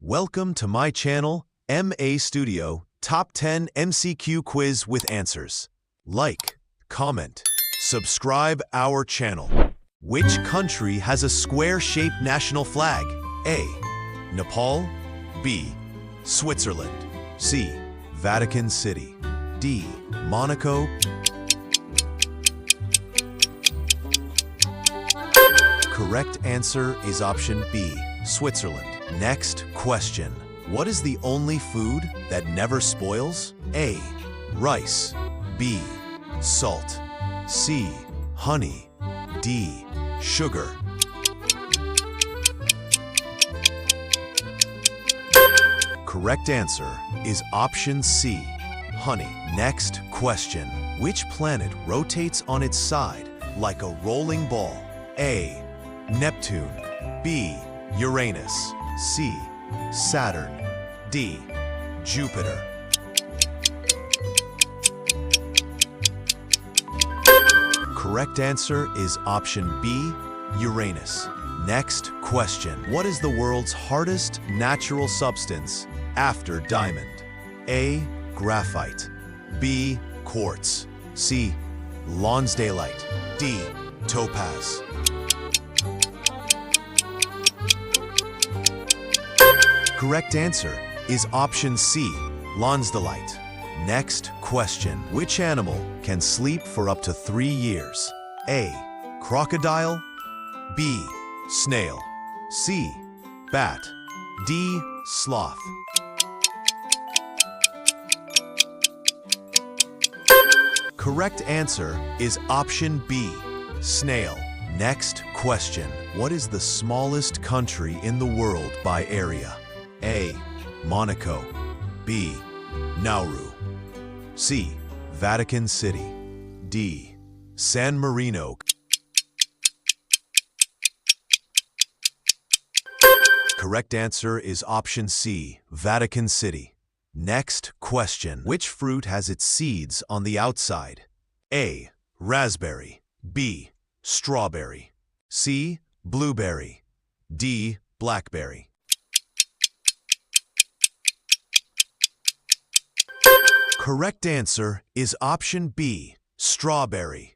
Welcome to my channel, MA Studio, Top 10 MCQ Quiz with Answers. Like, comment, subscribe our channel. Which country has a square-shaped national flag? A. Nepal. B. Switzerland. C. Vatican City. D. Monaco. Correct answer is option B, Switzerland. Next question. What is the only food that never spoils? A. Rice. B. Salt. C. Honey. D. Sugar. Correct answer is option C, honey. Next question. Which planet rotates on its side like a rolling ball? A. Neptune. B. Uranus. C. Saturn. D. Jupiter. Correct answer is option B, Uranus. Next question. What is the world's hardest natural substance after diamond? A. Graphite. B. Quartz. C. Lonsdaleite. D. Topaz. Correct answer is option C, Lonsdaleite. Next question. Which animal can sleep for up to 3 years? A. Crocodile. B. Snail. C. Bat. D. Sloth. Correct answer is option B, snail. Next question. What is the smallest country in the world by area? A. Monaco. B. Nauru. C. Vatican City. D. San Marino. Correct answer is option C, Vatican City. Next question. Which fruit has its seeds on the outside? A. Raspberry. B. Strawberry. C. Blueberry. D. Blackberry. Correct answer is option B, strawberry.